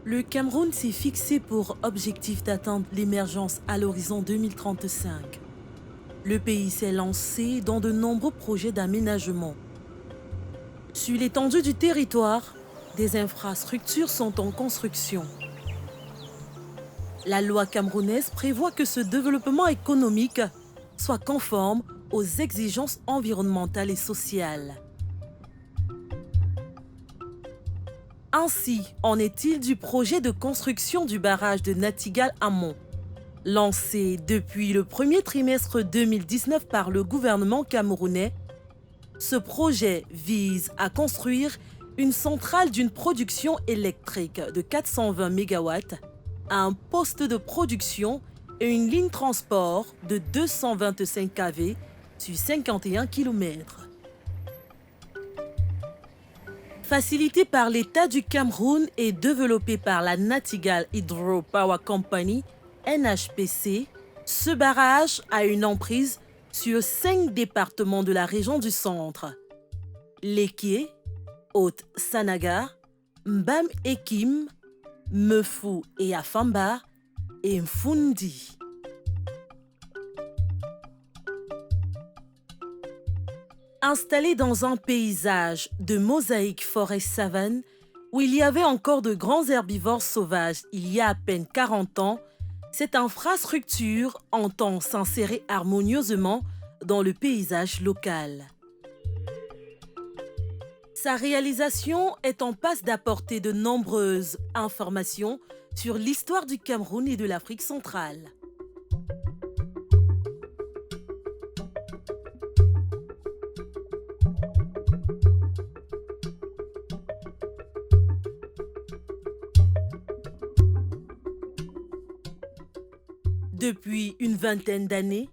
Le Cameroun s'est fixé pour objectif d'atteindre l'émergence à l'horizon 2035. Le pays s'est lancé dans de nombreux projets d'aménagement. Sur l'étendue du territoire, des infrastructures sont en construction. La loi camerounaise prévoit que ce développement économique soit conforme aux exigences environnementales et sociales. Ainsi, en est-il du projet de construction du barrage de Natigal-Amont, lancé depuis le premier trimestre 2019 par le gouvernement camerounais. Ce projet vise à construire une centrale d'une production électrique de 420 MW, un poste de production et une ligne transport de 225 kV sur 51 km. Facilité par l'État du Cameroun et développé par la Natigal Hydro Power Company, NHPC, ce barrage a une emprise sur 5 départements de la région du centre: Leké, Haute-Sanaga, Mbam-Ekim, Mefou et Afamba et Mfundi. Installé dans un paysage de mosaïque forêt-savane où il y avait encore de grands herbivores sauvages il y a à peine 40 ans, cette infrastructure entend s'insérer harmonieusement dans le paysage local. Sa réalisation est en passe d'apporter de nombreuses informations sur l'histoire du Cameroun et de l'Afrique centrale. Depuis une vingtaine d'années,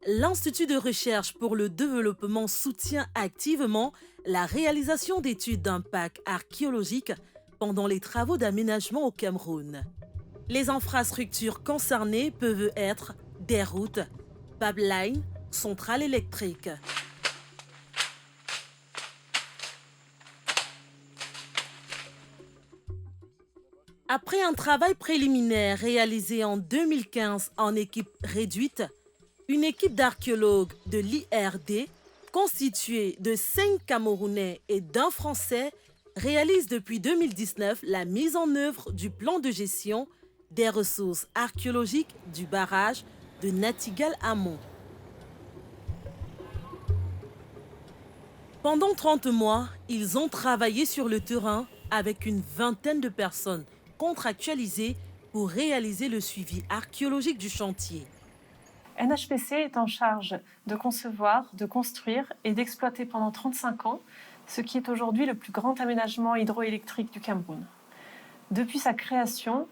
l'Institut de recherche pour le développement soutient activement la réalisation d'études d'impact archéologique pendant les travaux d'aménagement au Cameroun. Les infrastructures concernées peuvent être des routes, pipelines, centrales électriques. Après un travail préliminaire réalisé en 2015 en équipe réduite, une équipe d'archéologues de l'IRD, constituée de 5 Camerounais et d'un Français, réalise depuis 2019 la mise en œuvre du plan de gestion des ressources archéologiques du barrage de Natigal-Amont. Pendant 30 mois, ils ont travaillé sur le terrain avec une vingtaine de personnes contractualisées pour réaliser le suivi archéologique du chantier. NHPC est en charge de concevoir, de construire et d'exploiter pendant 35 ans ce qui est aujourd'hui le plus grand aménagement hydroélectrique du Cameroun. Depuis sa création,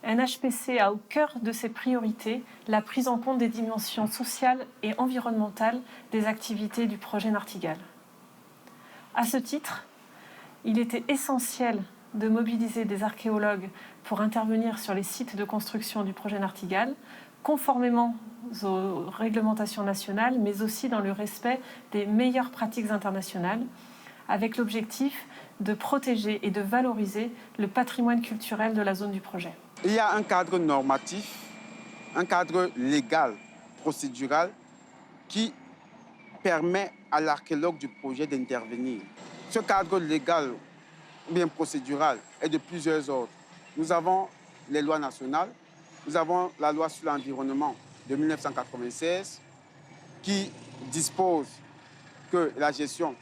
NHPC a au cœur de ses priorités la prise en compte des dimensions sociales et environnementales des activités du projet Nartigal. À ce titre, il était essentiel de mobiliser des archéologues pour intervenir sur les sites de construction du projet Nartigal, conformément aux réglementations nationales, mais aussi dans le respect des meilleures pratiques internationales, avec l'objectif de protéger et de valoriser le patrimoine culturel de la zone du projet. Il y a un cadre normatif, un cadre légal, procédural, qui permet à l'archéologue du projet d'intervenir. Ce cadre légal ou bien procédural est de plusieurs ordres. Nous avons les lois nationales, nous avons la loi sur l'environnement de 1996 qui dispose que la gestion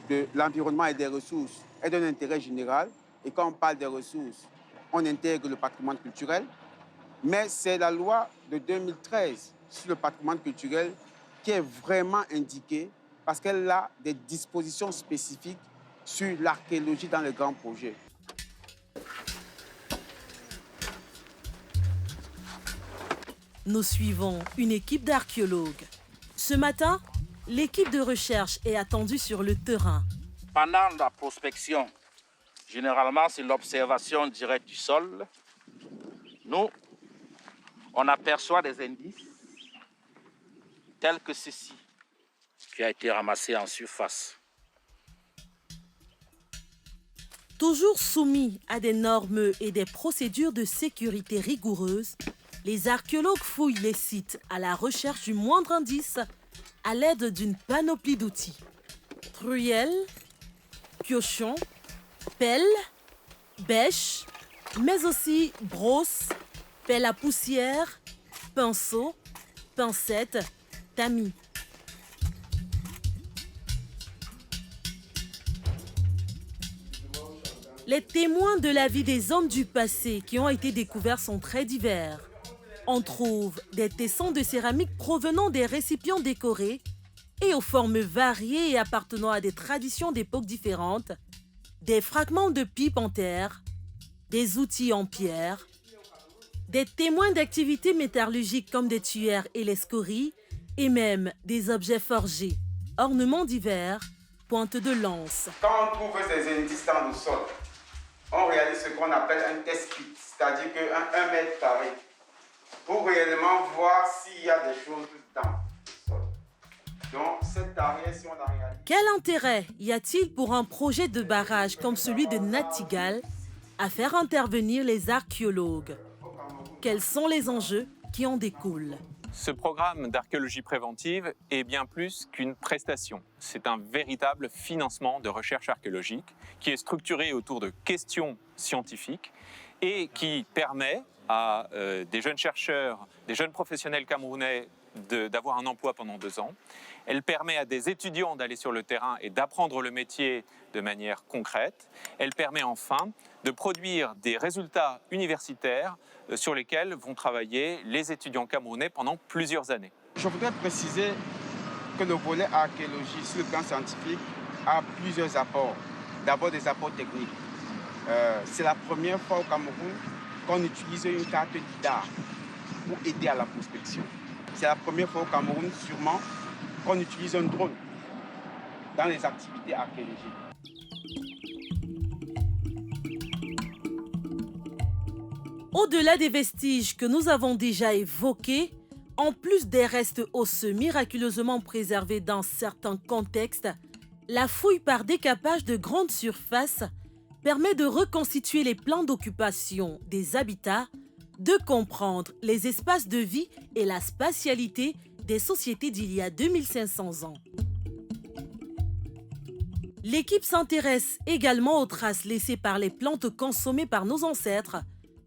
de l'environnement et des ressources est d'un intérêt général. Et quand on parle des ressources, on intègre le patrimoine culturel. Mais c'est la loi de 2013 sur le patrimoine culturel qui est vraiment indiquée parce qu'elle a des dispositions spécifiques sur l'archéologie dans les grands projets. Nous suivons une équipe d'archéologues. Ce matin, l'équipe de recherche est attendue sur le terrain. Pendant la prospection, généralement c'est l'observation directe du sol. Nous, on aperçoit des indices tels que ceci, qui a été ramassé en surface. Toujours soumis à des normes et des procédures de sécurité rigoureuses, les archéologues fouillent les sites à la recherche du moindre indice à l'aide d'une panoplie d'outils. Truelle, piochon, pelle, bêche, mais aussi brosse, pelle à poussière, pinceau, pincette, tamis. Les témoins de la vie des hommes du passé qui ont été découverts sont très divers. On trouve des tessons de céramique provenant des récipients décorés et aux formes variées et appartenant à des traditions d'époques différentes, des fragments de pipes en terre, des outils en pierre, des témoins d'activités métallurgiques comme des tuyères et les scories, et même des objets forgés, ornements divers, pointes de lance. Quand on trouve ces indices dans le sol, on réalise ce qu'on appelle un test pit, c'est-à-dire qu'un mètre carré, pour réellement voir s'il y a des choses dans le sol. Donc, cette arrière, si on la réalise... Quel intérêt y a-t-il pour un projet de barrage comme celui de Nattigal à faire intervenir les archéologues? Quels sont les enjeux qui en découlent? Ce programme d'archéologie préventive est bien plus qu'une prestation. C'est un véritable financement de recherche archéologique qui est structuré autour de questions scientifiques et qui permet à des jeunes chercheurs, des jeunes professionnels camerounais d'avoir un emploi pendant 2 ans. Elle permet à des étudiants d'aller sur le terrain et d'apprendre le métier de manière concrète. Elle permet enfin de produire des résultats universitaires sur lesquels vont travailler les étudiants camerounais pendant plusieurs années. Je voudrais préciser que le volet archéologie sur le plan scientifique a plusieurs apports. D'abord des apports techniques. C'est la première fois au Cameroun qu'on utilise une carte d'art pour aider à la prospection. C'est la première fois au Cameroun, sûrement, qu'on utilise un drone dans les activités archéologiques. Au-delà des vestiges que nous avons déjà évoqués, en plus des restes osseux miraculeusement préservés dans certains contextes, la fouille par décapage de grandes surfaces permet de reconstituer les plans d'occupation des habitats, de comprendre les espaces de vie et la spatialité des sociétés d'il y a 2500 ans. L'équipe s'intéresse également aux traces laissées par les plantes consommées par nos ancêtres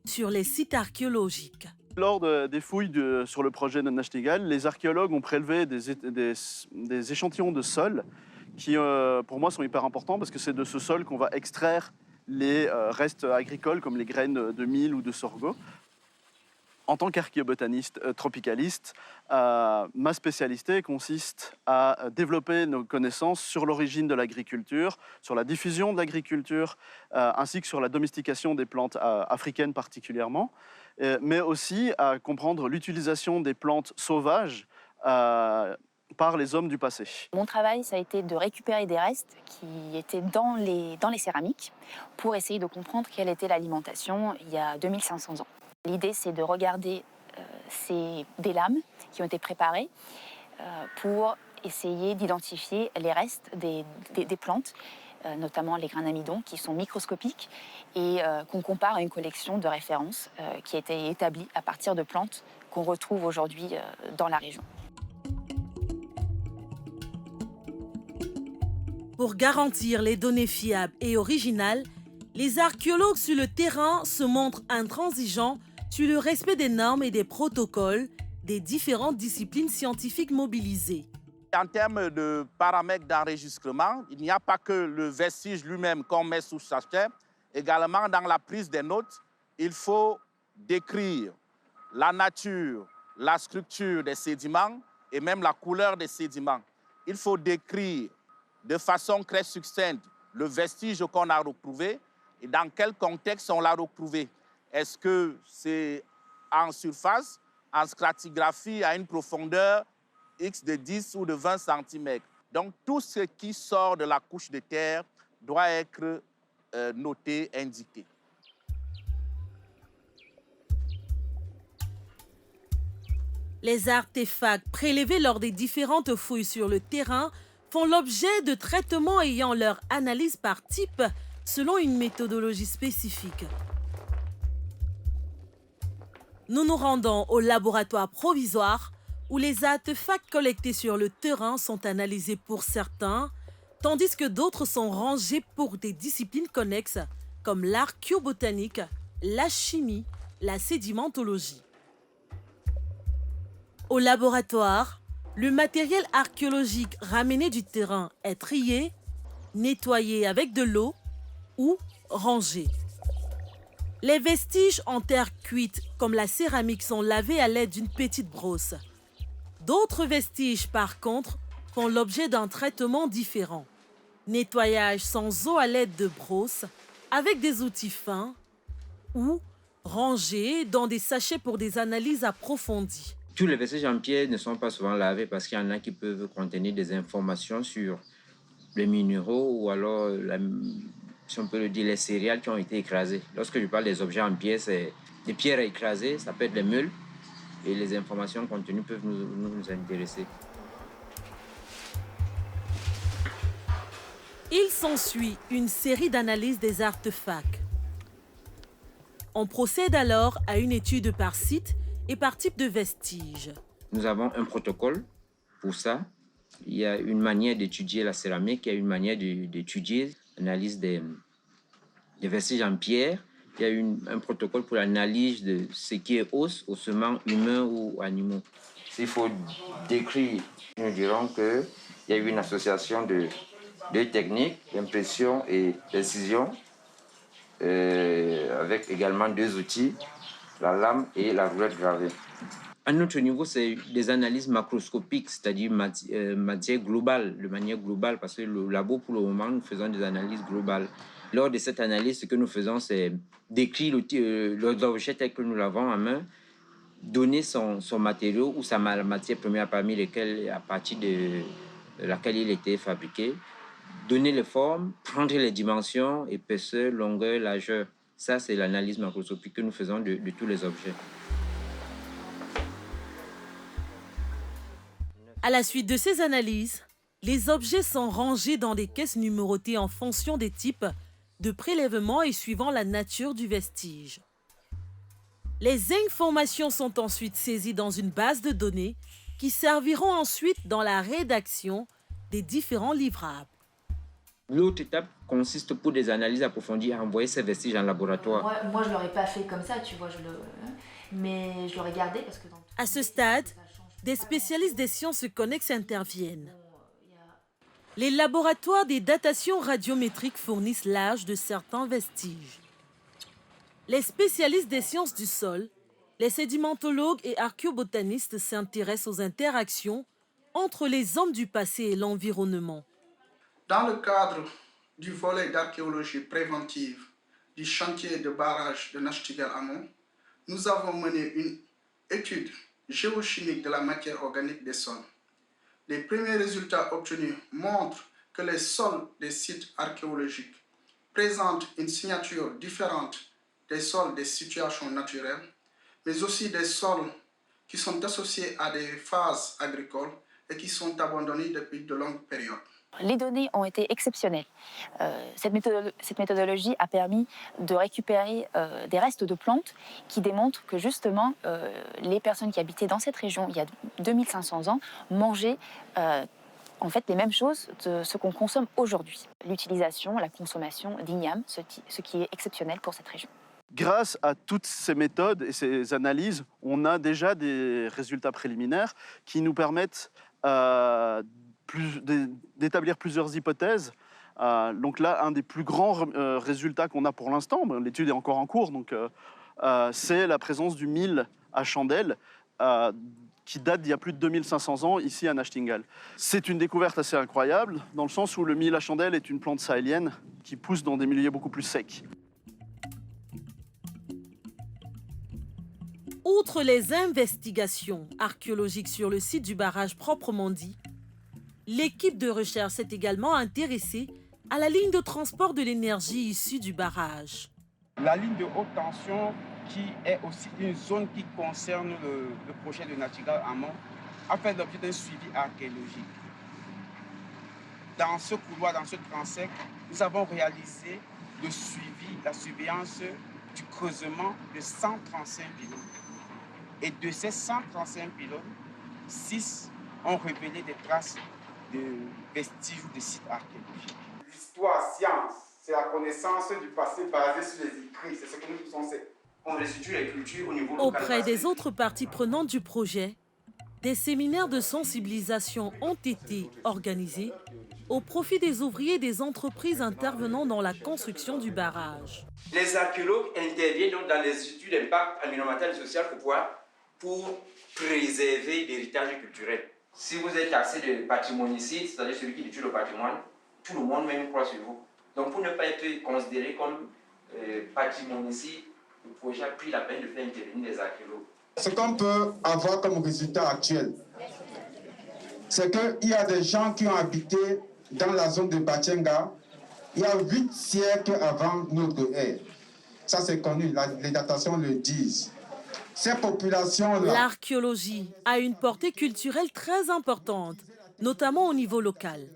sur les sites archéologiques. Lors des fouilles sur le projet de Nachtigal, les archéologues ont prélevé des échantillons de sol qui, pour moi, sont hyper importants parce que c'est de ce sol qu'on va extraire les restes agricoles comme les graines de mil ou de sorgho. En tant qu'archéobotaniste tropicaliste, ma spécialité consiste à développer nos connaissances sur l'origine de l'agriculture, sur la diffusion de l'agriculture, ainsi que sur la domestication des plantes africaines particulièrement, mais aussi à comprendre l'utilisation des plantes sauvages par les hommes du passé. Mon travail, ça a été de récupérer des restes qui étaient dans les céramiques pour essayer de comprendre quelle était l'alimentation il y a 2500 ans. L'idée, c'est de regarder des lames qui ont été préparées pour essayer d'identifier les restes des plantes, notamment les grains d'amidon, qui sont microscopiques et qu'on compare à une collection de références qui a été établie à partir de plantes qu'on retrouve aujourd'hui dans la région. Pour garantir les données fiables et originales, les archéologues sur le terrain se montrent intransigeants sur le respect des normes et des protocoles des différentes disciplines scientifiques mobilisées. En termes de paramètres d'enregistrement, il n'y a pas que le vestige lui-même qu'on met sous sachet. Également, dans la prise des notes, il faut décrire la nature, la structure des sédiments et même la couleur des sédiments. Il faut décrire de façon très succincte le vestige qu'on a retrouvé et dans quel contexte on l'a retrouvé. Est-ce que c'est en surface, en stratigraphie, à une profondeur X de 10 ou de 20 cm. Donc, tout ce qui sort de la couche de terre doit être noté, indiqué. Les artefacts prélevés lors des différentes fouilles sur le terrain font l'objet de traitements ayant leur analyse par type selon une méthodologie spécifique. Nous nous rendons au laboratoire provisoire où les artefacts collectés sur le terrain sont analysés pour certains, tandis que d'autres sont rangés pour des disciplines connexes comme l'archéobotanique, la chimie, la sédimentologie. Au laboratoire, le matériel archéologique ramené du terrain est trié, nettoyé avec de l'eau ou rangé. Les vestiges en terre cuite comme la céramique sont lavés à l'aide d'une petite brosse. D'autres vestiges, par contre, font l'objet d'un traitement différent. Nettoyage sans eau à l'aide de brosse, avec des outils fins ou rangés dans des sachets pour des analyses approfondies. Tous les vestiges en pierre ne sont pas souvent lavés parce qu'il y en a qui peuvent contenir des informations sur les minéraux ou alors, si on peut le dire, les céréales qui ont été écrasées. Lorsque je parle des objets en pierre, c'est des pierres écrasées, ça peut être les meules et les informations contenues peuvent nous intéresser. Il s'ensuit une série d'analyses des artefacts. On procède alors à une étude par site et par type de vestiges. Nous avons un protocole pour ça. Il y a une manière d'étudier la céramique, il y a une manière d'étudier l'analyse des vestiges en pierre. Il y a un protocole pour l'analyse de ce qui est ossements humains ou animaux. S'il faut décrire, nous dirons qu'il y a eu une association de techniques, d'impression et d'incision, avec également deux outils, la lame et la roulette gravée. À notre niveau, c'est des analyses macroscopiques, c'est-à-dire matière globale, de manière globale, parce que le labo, pour le moment, nous faisons des analyses globales. Lors de cette analyse, ce que nous faisons, c'est décrire l'objet tel que nous l'avons en main, donner son matériau ou sa matière première parmi lesquelles, à partir de laquelle il était fabriqué, donner les formes, prendre les dimensions, épaisseur, longueur, largeur. Ça, c'est l'analyse macroscopique que nous faisons de tous les objets. À la suite de ces analyses, les objets sont rangés dans des caisses numérotées en fonction des types de prélèvement et suivant la nature du vestige. Les informations sont ensuite saisies dans une base de données qui serviront ensuite dans la rédaction des différents livrables. L'autre étape consiste pour des analyses approfondies à envoyer ces vestiges en laboratoire. Moi, je ne l'aurais pas fait comme ça, tu vois, mais je l'aurais gardé parce que... À ce stade, des spécialistes des sciences connexes interviennent. Les laboratoires des datations radiométriques fournissent l'âge de certains vestiges. Les spécialistes des sciences du sol, les sédimentologues et archéobotanistes s'intéressent aux interactions entre les hommes du passé et l'environnement. Dans le cadre du volet d'archéologie préventive du chantier de barrage de Nachtigal Amont, nous avons mené une étude géochimique de la matière organique des sols. Les premiers résultats obtenus montrent que les sols des sites archéologiques présentent une signature différente des sols des situations naturelles, mais aussi des sols qui sont associés à des phases agricoles et qui sont abandonnés depuis de longues périodes. Les données ont été exceptionnelles. Cette méthodologie a permis de récupérer des restes de plantes qui démontrent que justement les personnes qui habitaient dans cette région il y a 2500 ans mangeaient en fait les mêmes choses de ce qu'on consomme aujourd'hui. L'utilisation, la consommation d'igname, ce qui est exceptionnel pour cette région. Grâce à toutes ces méthodes et ces analyses, on a déjà des résultats préliminaires qui nous permettent d'établir plusieurs hypothèses. Donc là, un des plus grands résultats qu'on a pour l'instant, l'étude est encore en cours, donc c'est la présence du mil à chandelle qui date d'il y a plus de 2500 ans ici à Nachtigal. C'est une découverte assez incroyable dans le sens où le mil à chandelle est une plante sahélienne qui pousse dans des milieux beaucoup plus secs. Outre les investigations archéologiques sur le site du barrage proprement dit, l'équipe de recherche s'est également intéressée à la ligne de transport de l'énergie issue du barrage. La ligne de haute tension, qui est aussi une zone qui concerne le projet de Nachtigal Amont, a fait l'objet d'un suivi archéologique. Dans ce couloir, dans ce transect, nous avons réalisé le suivi, la surveillance du creusement de 135 pylônes. Et de ces 135 pylônes, 6 ont révélé des traces de vestiges ou de sites archéologiques. L'histoire, science, c'est la connaissance du passé basée sur les écrits. C'est ce que nous faisons. On restitue les cultures au niveau local. Auprès des autres parties prenantes du projet, des séminaires de sensibilisation ont été organisés au profit des ouvriers et des entreprises intervenant dans la construction du barrage. Les archéologues interviennent donc dans les études d'impact environnemental et social pour préserver l'héritage culturel. Si vous êtes taxé de patrimonicide, c'est-à-dire celui qui détruit le patrimoine, tout le monde même croit sur vous. Donc pour ne pas être considéré comme patrimonicide, le projet a pris la peine de faire intervenir les archéologues. Ce qu'on peut avoir comme résultat actuel, c'est qu'il y a des gens qui ont habité dans la zone de Batchenga il y a 8 siècles avant notre ère. Ça c'est connu, les datations le disent. Ces populations-là... L'archéologie a une portée culturelle très importante, notamment au niveau local.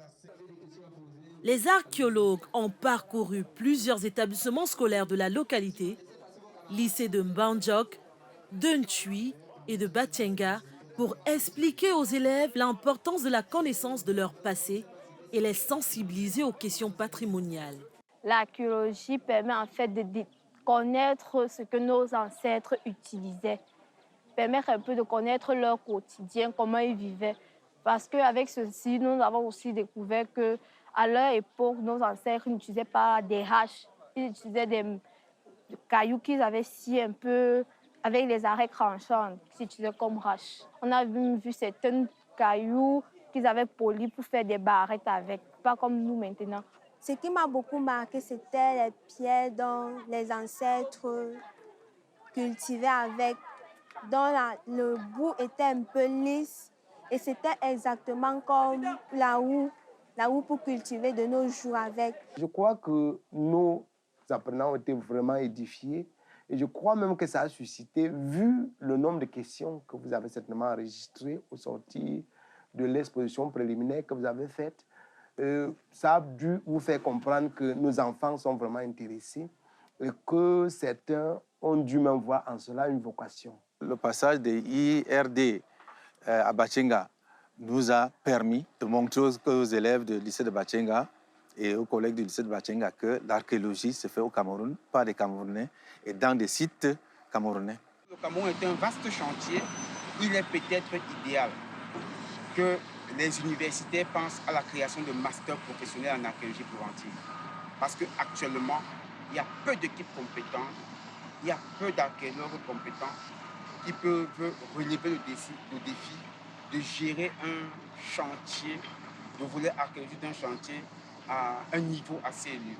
Les archéologues ont parcouru plusieurs établissements scolaires de la localité, lycées de Mbandjok, de Ntui et de Batchenga, pour expliquer aux élèves l'importance de la connaissance de leur passé et les sensibiliser aux questions patrimoniales. L'archéologie permet en fait de connaître ce que nos ancêtres utilisaient, permettre un peu de connaître leur quotidien, comment ils vivaient. Parce qu'avec ceci, nous avons aussi découvert qu'à leur époque, nos ancêtres n'utilisaient pas des haches, ils utilisaient des cailloux qu'ils avaient sciés un peu avec les arrêts tranchants, qu'ils utilisaient comme haches. On a vu certains cailloux qu'ils avaient polis pour faire des barrettes avec, pas comme nous maintenant. Ce qui m'a beaucoup marqué, c'était les pierres dont les ancêtres cultivaient avec, dont le bout était un peu lisse et c'était exactement comme la houe pour cultiver de nos jours avec. Je crois que nos apprenants ont été vraiment édifiés et je crois même que ça a suscité, vu le nombre de questions que vous avez certainement enregistrées au sortir de l'exposition préliminaire que vous avez faite, ça a dû vous faire comprendre que nos enfants sont vraiment intéressés et que certains ont dû même voir en cela une vocation. Le passage des IRD à Batchenga nous a permis de montrer aux élèves du lycée de Batchenga et aux collègues du lycée de Batchenga que l'archéologie se fait au Cameroun, par des Camerounais et dans des sites camerounais. Le Cameroun est un vaste chantier. Il est peut-être idéal que les universités pensent à la création de masters professionnels en archéologie préventive. Parce qu'actuellement, il y a peu d'équipes compétentes, il y a peu d'archéologues compétents qui peuvent relever le défi de gérer un chantier, de volet archéologique d'un chantier à un niveau assez élevé.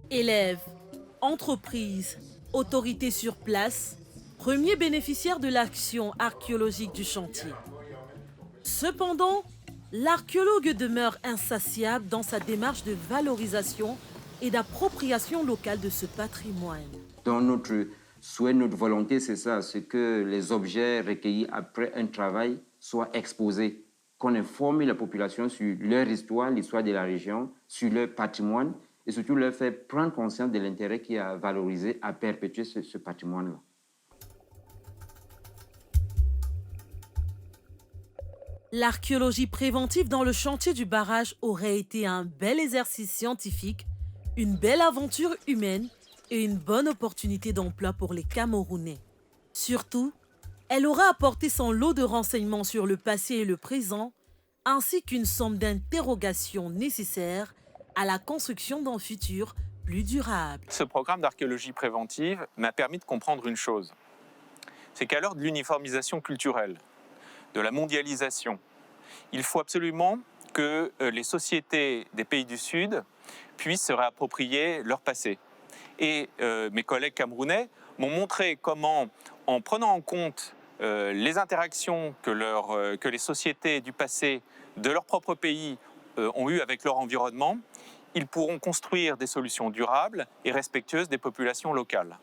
Élèves, entreprises, autorités sur place, premiers bénéficiaires de l'action archéologique du chantier. Cependant, l'archéologue demeure insatiable dans sa démarche de valorisation et d'appropriation locale de ce patrimoine. Dans notre souhait, notre volonté, c'est ça, c'est que les objets recueillis après un travail soient exposés, qu'on informe la population sur leur histoire, l'histoire de la région, sur leur patrimoine, et surtout leur faire prendre conscience de l'intérêt qu'il y a à valoriser, à perpétuer ce patrimoine-là. L'archéologie préventive dans le chantier du barrage aurait été un bel exercice scientifique, une belle aventure humaine et une bonne opportunité d'emploi pour les Camerounais. Surtout, elle aura apporté son lot de renseignements sur le passé et le présent, ainsi qu'une somme d'interrogations nécessaires à la construction d'un futur plus durable. Ce programme d'archéologie préventive m'a permis de comprendre une chose. C'est qu'à l'heure de l'uniformisation culturelle, de la mondialisation, il faut absolument que les sociétés des pays du Sud puissent se réapproprier leur passé. Et mes collègues camerounais m'ont montré comment, en prenant en compte les interactions que les sociétés du passé de leur propre pays ont eues avec leur environnement, ils pourront construire des solutions durables et respectueuses des populations locales.